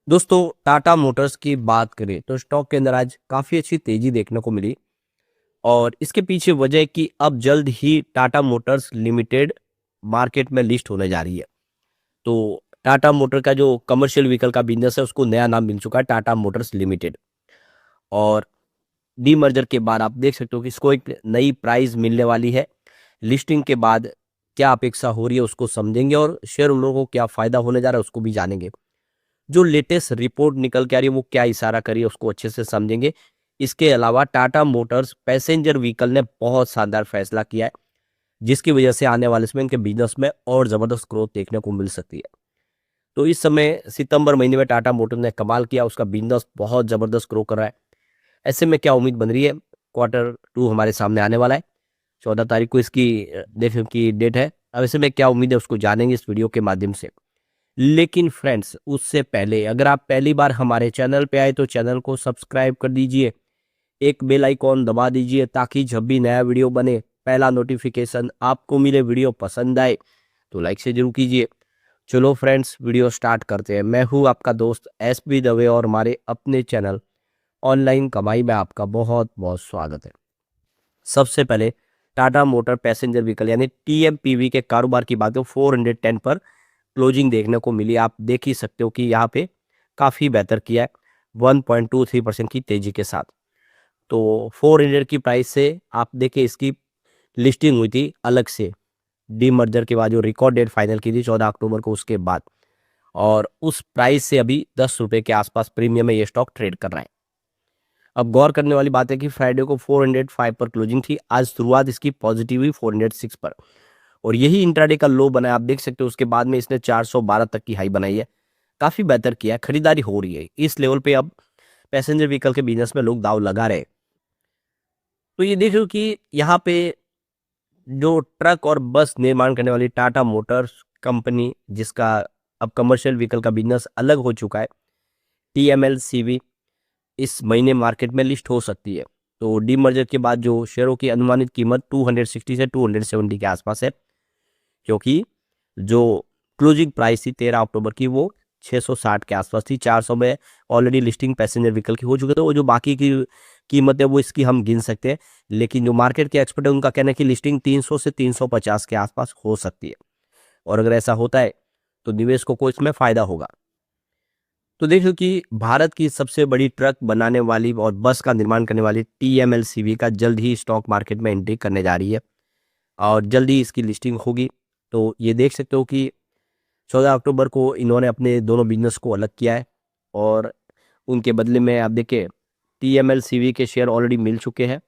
दोस्तों, टाटा मोटर्स की बात करें तो स्टॉक के अंदर आज काफ़ी अच्छी तेज़ी देखने को मिली और इसके पीछे वजह है कि अब जल्द ही टाटा मोटर्स लिमिटेड मार्केट में लिस्ट होने जा रही है। तो टाटा मोटर का जो कमर्शियल व्हीकल का बिज़नेस है उसको नया नाम मिल चुका है टाटा मोटर्स लिमिटेड। और डीमर्जर के बाद आप देख सकते हो कि इसको एक नई प्राइस मिलने वाली है। लिस्टिंग के बाद क्या अपेक्षा हो रही है उसको समझेंगे और शेयर होल्डरों को क्या फ़ायदा होने जा रहा है उसको भी जानेंगे। जो लेटेस्ट रिपोर्ट निकल के आ रही है वो क्या इशारा कर रही है उसको अच्छे से समझेंगे। इसके अलावा टाटा मोटर्स पैसेंजर व्हीकल ने बहुत शानदार फैसला किया है, जिसकी वजह से आने वाले समय इनके बिजनेस में और ज़बरदस्त ग्रोथ देखने को मिल सकती है। तो इस समय सितंबर महीने में टाटा मोटर्स ने कमाल किया, उसका बिजनेस बहुत ज़बरदस्त ग्रो कर रहा है। ऐसे में क्या उम्मीद बन रही है, क्वार्टर टू हमारे सामने आने वाला है। 14 तारीख को इसकी देखने की डेट है। अब ऐसे में क्या उम्मीद है उसको जानेंगे इस वीडियो के माध्यम से। लेकिन फ्रेंड्स, उससे पहले अगर आप पहली बार हमारे चैनल पे आए तो चैनल को सब्सक्राइब कर दीजिए, एक बेल आइकॉन दबा दीजिए ताकि जब भी नया वीडियो बने पहला नोटिफिकेशन आपको मिले। वीडियो पसंद आए तो लाइक से जरूर कीजिए। चलो फ्रेंड्स, वीडियो स्टार्ट करते हैं। मैं हूँ आपका दोस्त एसपी दवे और हमारे अपने चैनल ऑनलाइन कमाई में आपका बहुत बहुत स्वागत है। सबसे पहले टाटा मोटर पैसेंजर व्हीकल यानी टीएमपीवी के कारोबार की बात हो 410 पर क्लोजिंग देखने को मिली। आप देख ही सकते हो कि यहाँ पे काफ़ी बेहतर किया है 1.23% की तेजी के साथ। तो 400 की प्राइस से आप देखें इसकी लिस्टिंग हुई थी अलग से डी मर्जर के बाद, जो रिकॉर्ड डेट फाइनल की थी 14 अक्टूबर को, उसके बाद। और उस प्राइस से अभी 10 रुपये के आसपास प्रीमियम में ये स्टॉक ट्रेड कर रहा है। अब गौर करने वाली बात है कि फ्राइडे को 405 पर क्लोजिंग थी, आज शुरुआत इसकी पॉजिटिव हुई 406 पर और यही इंट्राडे का लो बना है। आप देख सकते हो उसके बाद में इसने 412 तक की हाई बनाई है। काफ़ी बेहतर किया है, खरीदारी हो रही है इस लेवल पे। अब पैसेंजर व्हीकल के बिजनेस में लोग दाव लगा रहे हैं। तो ये देख रहे हो कि यहाँ पे जो ट्रक और बस निर्माण करने वाली टाटा मोटर्स कंपनी, जिसका अब कमर्शियल व्हीकल का बिजनेस अलग हो चुका है, टीएमएलसीवी, इस महीने मार्केट में लिस्ट हो सकती है। तो डीमर्जर के बाद जो शेयरों की अनुमानित कीमत 260 से 270 के आसपास है, क्योंकि जो क्लोजिंग प्राइस थी 13 अक्टूबर की वो 660 के आसपास थी। 400 में ऑलरेडी लिस्टिंग पैसेंजर व्हीकल की हो चुकी है, तो वो जो बाकी की कीमत है वो इसकी हम गिन सकते हैं। लेकिन जो मार्केट के एक्सपर्ट है उनका कहना है कि लिस्टिंग 300 से 350 के आसपास हो सकती है और अगर ऐसा होता है तो निवेशकों को इसमें फायदा होगा। तो देखो कि भारत की सबसे बड़ी ट्रक बनाने वाली और बस का निर्माण करने वाली टीएमएलसीवी का जल्द ही स्टॉक मार्केट में एंट्री करने जा रही है और जल्द ही इसकी लिस्टिंग होगी। तो ये देख सकते हो कि 14 अक्टूबर को इन्होंने अपने दोनों बिजनेस को अलग किया है और उनके बदले में आप देखिए टीएमएलसीवी के शेयर ऑलरेडी मिल चुके हैं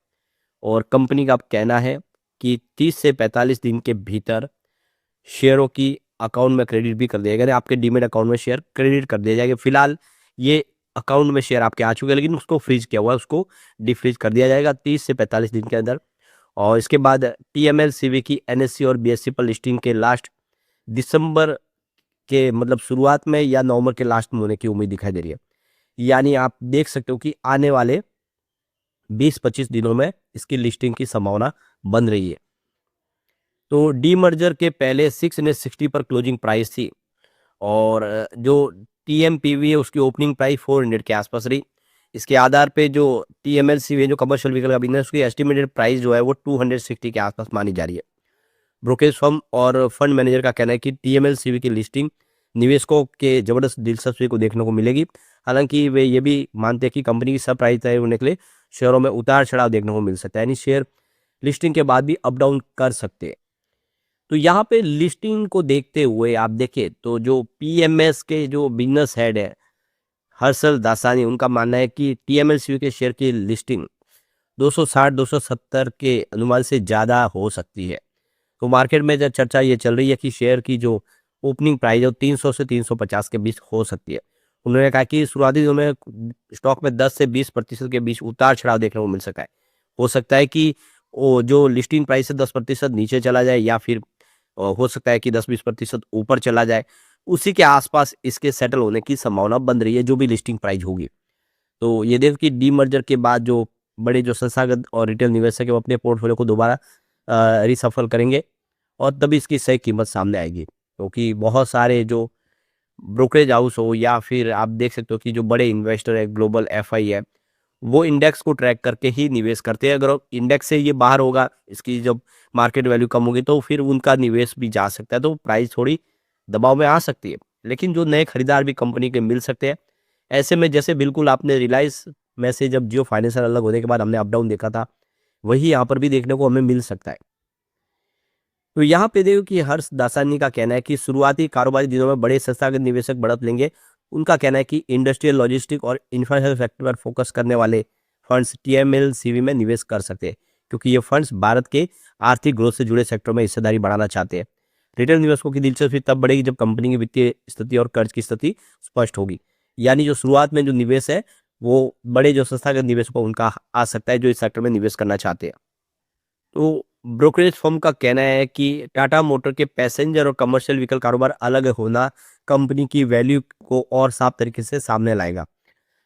और कंपनी का अब कहना है कि 30 से 45 दिन के भीतर शेयरों की अकाउंट में क्रेडिट भी कर दिया जाएगा, यानी आपके डीमेट अकाउंट में शेयर क्रेडिट कर दिया जाएगा। फिलहाल ये अकाउंट में शेयर आपके आ चुके हैं लेकिन उसको फ्रीज किया हुआ है, उसको डिफ्रीज कर दिया जाएगा 30 से 45 दिन के अंदर। और इसके बाद टीएमएलसीवी की एनएससी और बीएससी पर लिस्टिंग के लास्ट दिसंबर के मतलब शुरुआत में या नवंबर के लास्ट में होने की उम्मीद दिखाई दे रही है। यानी आप देख सकते हो कि आने वाले 20-25 दिनों में इसकी लिस्टिंग की संभावना बन रही है। तो डीमर्जर के पहले 660 पर क्लोजिंग प्राइस थी और जो टीएमपीवी है उसकी ओपनिंग प्राइस 400 के आसपास रही। इसके आधार पे जो टीएमएलसीवी है जो कमर्शियल व्हीकल का बिजनेस, उसकी एस्टिमेटेड प्राइस जो है वो 260 के आसपास मानी जा रही है। ब्रोकेज फर्म और फंड मैनेजर का कहना है कि टीएमएलसीवी की लिस्टिंग निवेशकों के जबरदस्त दिलचस्पी को देखने को मिलेगी। हालांकि वे ये भी मानते हैं कि कंपनी की सब प्राइस तय होने के लिए शेयरों में उतार चढ़ाव देखने को मिल सकता है, यानी शेयर लिस्टिंग के बाद भी अप डाउन कर सकते हैं। तो यहाँ पे लिस्टिंग को देखते हुए आप देखें तो जो पीएमएस के जो बिजनेस हेड है हर्षल दासानी, उनका मानना है कि टीएमएलसीवी के शेयर की लिस्टिंग 260-270 के अनुमान से ज़्यादा हो सकती है। तो मार्केट में जब चर्चा ये चल रही है कि शेयर की जो ओपनिंग प्राइस है वो 300 से 350 के बीच हो सकती है। उन्होंने कहा कि शुरुआती दिनों में स्टॉक में 10 से 20% के बीच उतार चढ़ाव देखने को मिल सका है। हो सकता है कि वो जो लिस्टिंग प्राइस है 10% नीचे चला जाए या फिर हो सकता है कि 10-20% ऊपर चला जाए। उसी के आसपास इसके सेटल होने की संभावना बन रही है जो भी लिस्टिंग प्राइस होगी। तो ये देखो कि डीमर्जर के बाद जो बड़े जो संस्थागत और रिटेल निवेशक है वो अपने पोर्टफोलियो को दोबारा रिसफल करेंगे और तभी इसकी सही कीमत सामने आएगी, क्योंकि बहुत सारे जो ब्रोकरेज हाउस हो या फिर आप देख सकते हो कि जो बड़े इन्वेस्टर है, ग्लोबल एफआई है, वो इंडेक्स को ट्रैक करके ही निवेश करते हैं। अगर इंडेक्स से ये बाहर होगा, इसकी जब मार्केट वैल्यू कम होगी तो फिर उनका निवेश भी जा सकता है, तो प्राइस थोड़ी दबाव में आ सकती है। लेकिन जो नए खरीदार भी कंपनी के मिल सकते हैं। ऐसे में जैसे बिल्कुल आपने रिलायंस में से जब जियो फाइनेंशियल अलग होने के बाद हमने अप डाउन देखा था, वही यहाँ पर भी देखने को हमें मिल सकता है। तो यहाँ पे देखो कि हर्ष दासानी का कहना है कि शुरुआती कारोबारी दिनों में बड़े संस्थागत निवेशक बढ़त लेंगे। उनका कहना है कि इंडस्ट्रियल लॉजिस्टिक और इंफ्रास्ट्रक्चर सेक्टर पर फोकस करने वाले फंड्स टीएमएल सीवी में निवेश कर सकते हैं, क्योंकि ये फंड्स भारत के आर्थिक ग्रोथ से जुड़े सेक्टरों में हिस्सेदारी बढ़ाना चाहते हैं। रिटेल निवेशकों की दिलचस्पी तब बढ़ेगी जब कंपनी की वित्तीय स्थिति और कर्ज की स्थिति स्पष्ट होगी। यानी जो शुरुआत में जो निवेश है वो बड़े जो संस्थागत निवेशकों उनका आ सकता है, जो इस सेक्टर में निवेश करना चाहते हैं। तो ब्रोकरेज फर्म का कहना है कि टाटा मोटर के पैसेंजर और कमर्शियल व्हीकल कारोबार अलग होना कंपनी की वैल्यू को और साफ तरीके से सामने लाएगा।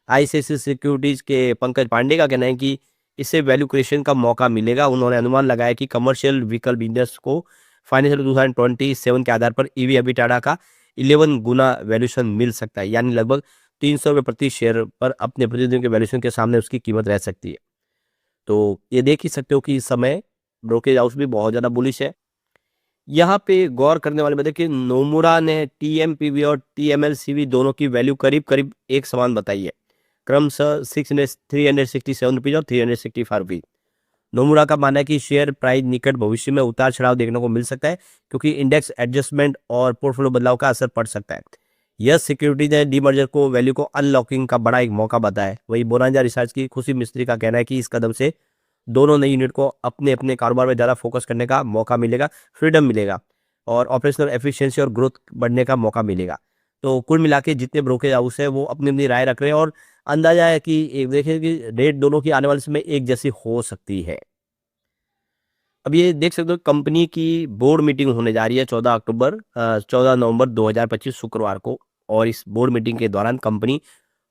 आईसीआईसीआई सिक्योरिटीज के पंकज पांडे का कहना है कि इससे वैल्यू क्रिएशन का मौका मिलेगा। उन्होंने अनुमान लगाया कि कमर्शियल व्हीकल बिजनेस को फाइनेंशियल 2027 के आधार पर ईवी अभी टाटा का 11 गुना वैल्यूएशन मिल सकता है, यानी लगभग 300 रुपये प्रति शेयर पर अपने प्रतिदिन के वैल्यूएशन के सामने उसकी कीमत रह सकती है। तो ये देख ही सकते हो कि इस समय ब्रोकरेज हाउस भी बहुत ज़्यादा बुलिश है। यहाँ पे गौर करने वाली बात है कि नोमुरा ने टीएमपीवी और टीएमएलसीवी दोनों की वैल्यू करीब करीब एक समान बताई है, क्रमशः 367 रुपीज और 365 रुपीज। नोमुरा का मानना है कि शेयर प्राइस निकट भविष्य में उतार चढ़ाव देखने को मिल सकता है, क्योंकि इंडेक्स एडजस्टमेंट और पोर्टफोलियो बदलाव का असर पड़ सकता है। यह सिक्योरिटीज ने डीमर्जर को वैल्यू को अनलॉकिंग का बड़ा एक मौका बताया है। वही बोनांजा रिसर्च की खुशी मिस्त्री का कहना है कि इस कदम से दोनों नई यूनिट को अपने अपने कारोबार में ज़्यादा फोकस करने का मौका मिलेगा, फ्रीडम मिलेगा और ऑपरेशनल एफिशिएंसी और ग्रोथ बढ़ने का मौका मिलेगा। तो कुल मिला के जितने ब्रोकरेज हाउस है वो अपनी अपनी राय रख रहे हैं और अंदाजा है कि एक देखिए कि रेट दोनों की आने वाले समय एक जैसी हो सकती है। अब ये देख सकते हो कंपनी की बोर्ड मीटिंग होने जा रही है 14 नवंबर 2025 शुक्रवार को, और इस बोर्ड मीटिंग के दौरान कंपनी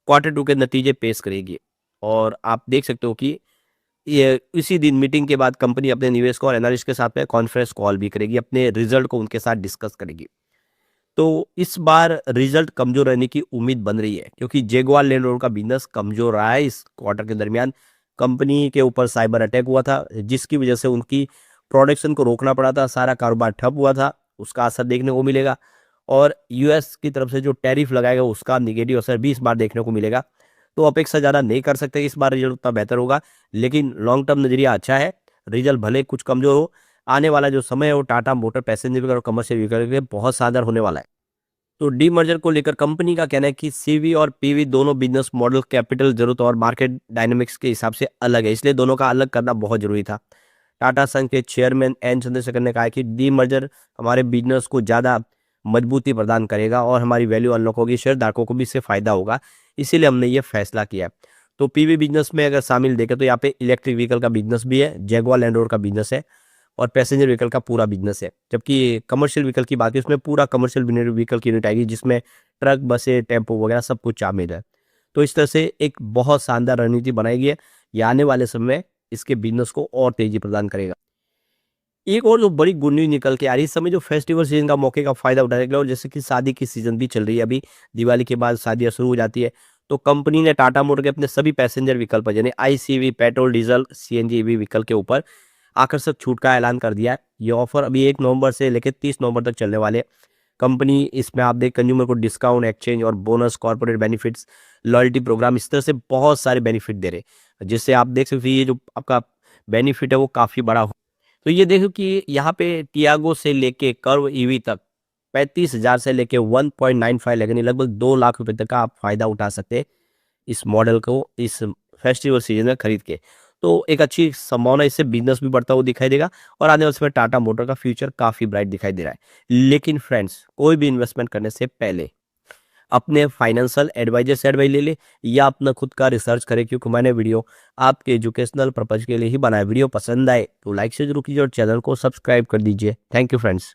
Q2 के नतीजे पेश करेगी। और आप देख सकते हो कि ये इसी दिन मीटिंग के बाद कंपनी अपने निवेशकों और एनालिस्ट के साथ में कॉन्फ्रेंस कॉल भी करेगी, अपने रिजल्ट को उनके साथ डिस्कस करेगी। तो इस बार रिजल्ट कमजोर रहने की उम्मीद बन रही है, क्योंकि जगुआर लैंड रोवर का बिजनेस कमजोर रहा है। इस क्वार्टर के दरमियान कंपनी के ऊपर साइबर अटैक हुआ था, जिसकी वजह से उनकी प्रोडक्शन को रोकना पड़ा था, सारा कारोबार ठप हुआ था, उसका असर देखने को मिलेगा। और यूएस की तरफ से जो टैरिफ लगाएगा उसका निगेटिव असर भी इस बार देखने को मिलेगा। तो अपेक्षा ज़्यादा नहीं कर सकते कि इस बार रिजल्ट उतना बेहतर होगा, लेकिन लॉन्ग टर्म नजरिया अच्छा है। रिजल्ट भले कुछ कमजोर हो, आने वाला जो समय है वो टाटा मोटर पैसेंजर व्हीकल और कमर्शियल व्हीकल के लिए बहुत शानदार होने वाला है। तो डीमर्जर को लेकर कंपनी का कहना है कि सीवी और पीवी दोनों बिजनेस मॉडल कैपिटल जरूरत और मार्केट डायनेमिक्स के हिसाब से अलग है, इसलिए दोनों का अलग करना बहुत जरूरी था। टाटा संघ के चेयरमैन एन चंद्रशेखर ने कहा कि डीमर्जर हमारे बिजनेस को ज़्यादा मजबूती प्रदान करेगा और हमारी वैल्यू अनलॉक होगी, शेयर धारकों को भी इससे फायदा होगा, इसीलिए हमने ये फैसला किया। तो पीवी बिजनेस में अगर शामिल देखें तो यहाँ पे इलेक्ट्रिक व्हीकल का बिजनेस भी है, जगुआर लैंड रोवर का बिजनेस है और पैसेंजर व्हीकल का पूरा बिजनेस है। जबकि कमर्शियल व्हीकल की बात है, उसमें पूरा कमर्शियल व्हीकल की यूनिट आएगी, जिसमें ट्रक, बसें, टेम्पो वगैरह सब कुछ शामिल है। तो इस तरह से एक बहुत शानदार रणनीति बनाई गई है, ये आने वाले समय में इसके बिजनेस को और तेजी प्रदान करेगा। एक और जो बड़ी गुड न्यूज निकल के आ रही है, इस समय जो फेस्टिवल सीजन का मौके का फायदा उठाने के लिए, और जैसे कि शादी की सीजन भी चल रही है, अभी दिवाली के बाद शादियां शुरू हो जाती है, तो कंपनी ने टाटा मोटर के अपने सभी पैसेंजर व्हीकल पर यानी ICV, petrol, diesel, CNG, EV vehicle के ऊपर आकर्षक छूट का ऐलान कर दिया है। ये ऑफर अभी 1 नवंबर से लेकर 30 नवंबर तक चलने वाले हैं। कंपनी इसमें आप देख कंज्यूमर को डिस्काउंट, एक्सचेंज और bonus, corporate benefits, loyalty program, इस तरह से बहुत सारे बेनिफिट दे रहे हैं, जिससे आप देख सकते हैं ये जो आपका बेनिफिट है वो काफ़ी बड़ा हो। तो ये देखो कि यहाँ पे टियागो से लेके कर्व ईवी तक 35,000 से लेके 1.95 लाख यानी लगभग 2 लाख रुपए तक का आप फायदा उठा सकते हैं इस मॉडल को इस फेस्टिवल सीजन में खरीद के। तो एक अच्छी संभावना, इससे बिजनेस भी बढ़ता हुआ दिखाई देगा और आने वाले समय टाटा मोटर का फ्यूचर काफ़ी ब्राइट दिखाई दे रहा है। लेकिन फ्रेंड्स, कोई भी इन्वेस्टमेंट करने से पहले अपने फाइनेंशियल एडवाइजर से एडवाइस ले ले या अपना खुद का रिसर्च करें, क्योंकि मैंने वीडियो आपके एजुकेशनल पर्पज के लिए ही बनाया। वीडियो पसंद आए तो लाइक से जरूर कीजिए और चैनल को सब्सक्राइब कर दीजिए। Thank you friends.